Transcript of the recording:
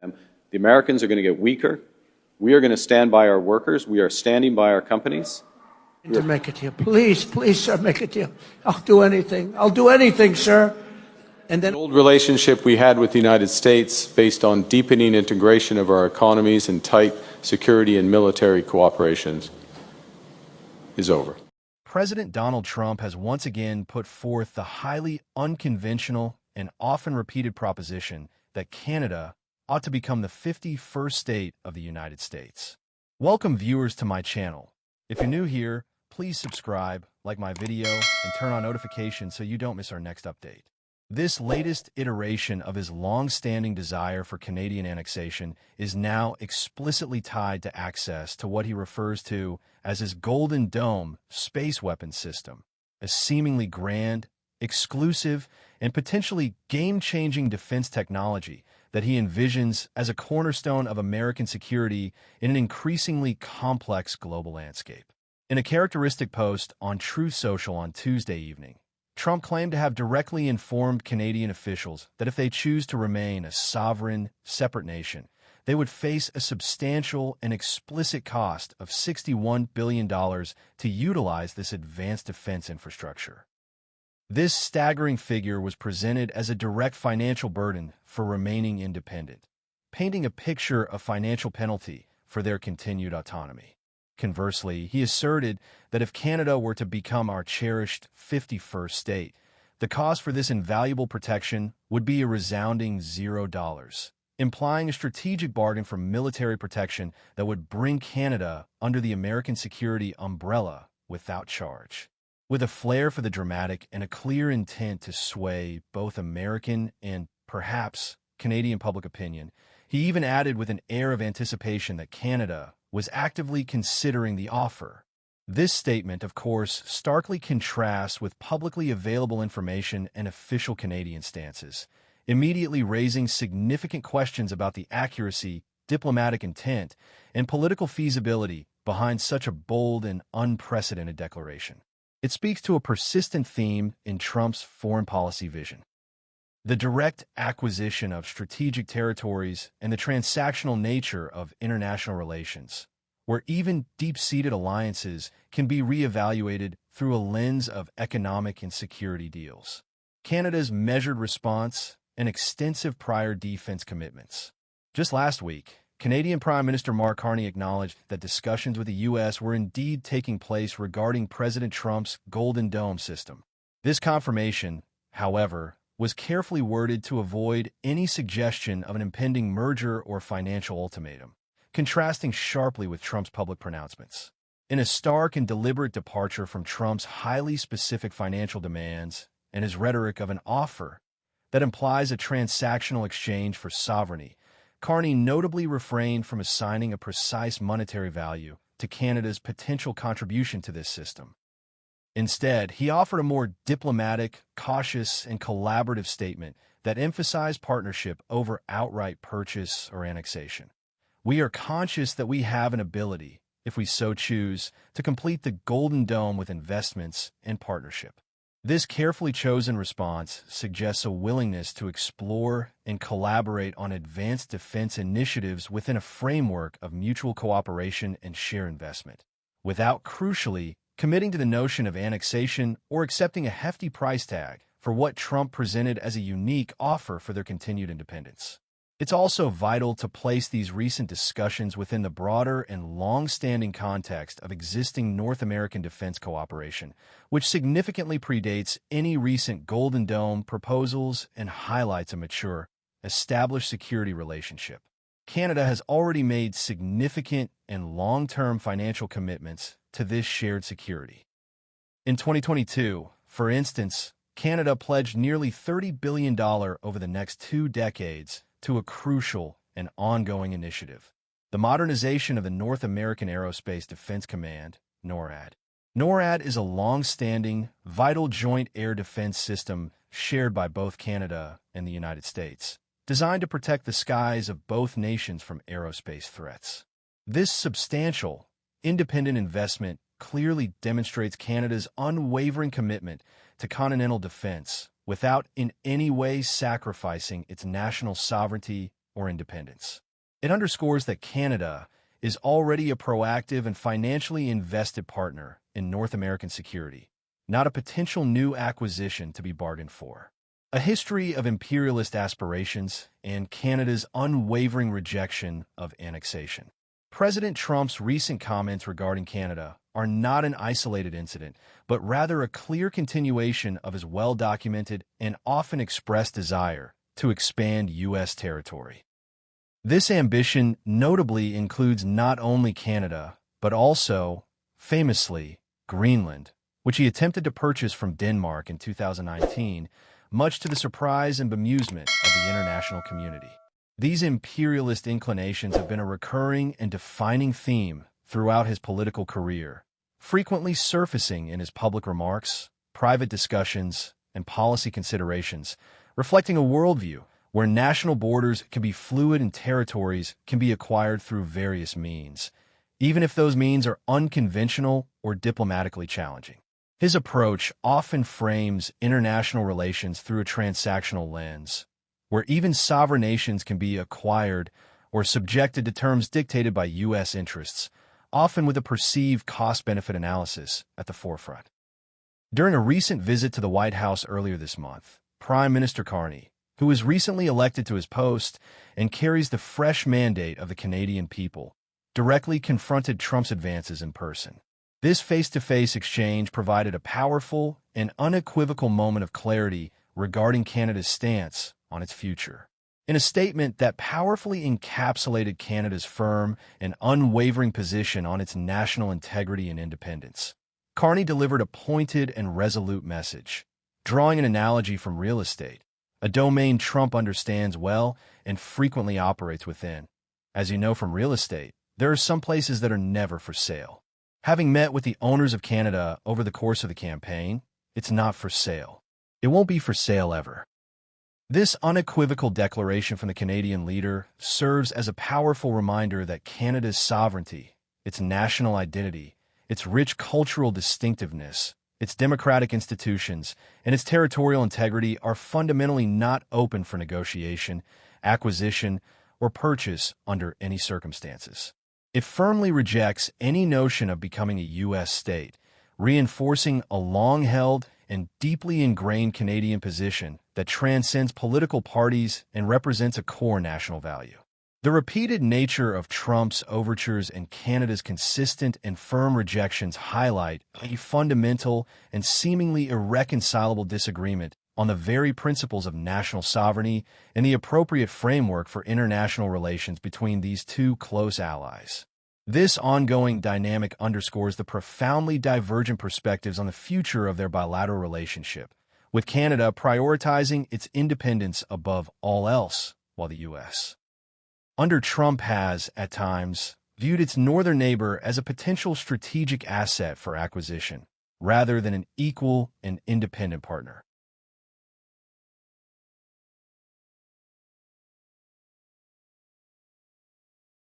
The Americans are going to get weaker. We are going to stand by our workers. We are standing by our companies. To make a deal. Please, please, sir, make a deal. I'll do anything. I'll do anything, sir. And then the old relationship we had with the United States, based on deepening integration of our economies and tight security and military cooperations, is over. President Donald Trump has once again put forth the highly unconventional and often repeated proposition that Canada ought to become the 51st state of the United States. Welcome viewers to my channel. If you're new here, please subscribe, like my video, and turn on notifications so you don't miss our next update. This latest iteration of his long-standing desire for Canadian annexation is now explicitly tied to access to what he refers to as his Golden Dome space weapons system, a seemingly grand, exclusive, and potentially game-changing defense technology that he envisions as a cornerstone of American security in an increasingly complex global landscape. In a characteristic post on Truth Social on Tuesday evening, Trump claimed to have directly informed Canadian officials that if they choose to remain a sovereign, separate nation, they would face a substantial and explicit cost of $61 billion to utilize this advanced defense infrastructure. This staggering figure was presented as a direct financial burden for remaining independent, painting a picture of financial penalty for their continued autonomy. Conversely, he asserted that if Canada were to become our cherished 51st state, the cost for this invaluable protection would be a resounding $0, implying a strategic bargain for military protection that would bring Canada under the American security umbrella without charge. With a flair for the dramatic and a clear intent to sway both American and, perhaps, Canadian public opinion, he even added with an air of anticipation that Canada was actively considering the offer. This statement, of course, starkly contrasts with publicly available information and official Canadian stances, immediately raising significant questions about the accuracy, diplomatic intent, and political feasibility behind such a bold and unprecedented declaration. It speaks to a persistent theme in Trump's foreign policy vision: the direct acquisition of strategic territories and the transactional nature of international relations, where even deep-seated alliances can be reevaluated through a lens of economic and security deals. Canada's measured response and extensive prior defense commitments. Just last week, Canadian Prime Minister Mark Carney acknowledged that discussions with the U.S. were indeed taking place regarding President Trump's Golden Dome system. This confirmation, however, was carefully worded to avoid any suggestion of an impending merger or financial ultimatum, contrasting sharply with Trump's public pronouncements. In a stark and deliberate departure from Trump's highly specific financial demands and his rhetoric of an offer that implies a transactional exchange for sovereignty, Carney notably refrained from assigning a precise monetary value to Canada's potential contribution to this system. Instead, he offered a more diplomatic, cautious, and collaborative statement that emphasized partnership over outright purchase or annexation. We are conscious that we have an ability, if we so choose, to complete the Golden Dome with investments and partnership. This carefully chosen response suggests a willingness to explore and collaborate on advanced defense initiatives within a framework of mutual cooperation and shared investment, without, crucially, committing to the notion of annexation or accepting a hefty price tag for what Trump presented as a unique offer for their continued independence. It's also vital to place these recent discussions within the broader and long-standing context of existing North American defense cooperation, which significantly predates any recent Golden Dome proposals and highlights a mature, established security relationship. Canada has already made significant and long-term financial commitments to this shared security. In 2022, for instance, Canada pledged nearly $30 billion over the next 2 decades to a crucial and ongoing initiative: the modernization of the North American Aerospace Defense Command, NORAD. NORAD is a long-standing, vital joint air defense system shared by both Canada and the United States, designed to protect the skies of both nations from aerospace threats. This substantial, independent investment clearly demonstrates Canada's unwavering commitment to continental defense without in any way sacrificing its national sovereignty or independence. It underscores that Canada is already a proactive and financially invested partner in North American security, not a potential new acquisition to be bargained for. A history of imperialist aspirations and Canada's unwavering rejection of annexation. President Trump's recent comments regarding Canada are not an isolated incident, but rather a clear continuation of his well-documented and often expressed desire to expand U.S. territory. This ambition notably includes not only Canada, but also, famously, Greenland, which he attempted to purchase from Denmark in 2019, much to the surprise and bemusement of the international community. These imperialist inclinations have been a recurring and defining theme throughout his political career, frequently surfacing in his public remarks, private discussions, and policy considerations, reflecting a worldview where national borders can be fluid and territories can be acquired through various means, even if those means are unconventional or diplomatically challenging. His approach often frames international relations through a transactional lens, where even sovereign nations can be acquired or subjected to terms dictated by U.S. interests, often with a perceived cost-benefit analysis at the forefront. During a recent visit to the White House earlier this month, Prime Minister Carney, who was recently elected to his post and carries the fresh mandate of the Canadian people, directly confronted Trump's advances in person. This face-to-face exchange provided a powerful and unequivocal moment of clarity regarding Canada's stance on its future. In a statement that powerfully encapsulated Canada's firm and unwavering position on its national integrity and independence, Carney delivered a pointed and resolute message, drawing an analogy from real estate, a domain Trump understands well and frequently operates within. As you know from real estate, there are some places that are never for sale. Having met with the owners of Canada over the course of the campaign, it's not for sale. It won't be for sale ever. This unequivocal declaration from the Canadian leader serves as a powerful reminder that Canada's sovereignty, its national identity, its rich cultural distinctiveness, its democratic institutions, and its territorial integrity are fundamentally not open for negotiation, acquisition, or purchase under any circumstances. It firmly rejects any notion of becoming a U.S. state, reinforcing a long-held and deeply ingrained Canadian position that transcends political parties and represents a core national value. The repeated nature of Trump's overtures and Canada's consistent and firm rejections highlight a fundamental and seemingly irreconcilable disagreement on the very principles of national sovereignty and the appropriate framework for international relations between these two close allies. This ongoing dynamic underscores the profoundly divergent perspectives on the future of their bilateral relationship, with Canada prioritizing its independence above all else, while the U.S. under Trump has, at times, viewed its northern neighbor as a potential strategic asset for acquisition, rather than an equal and independent partner.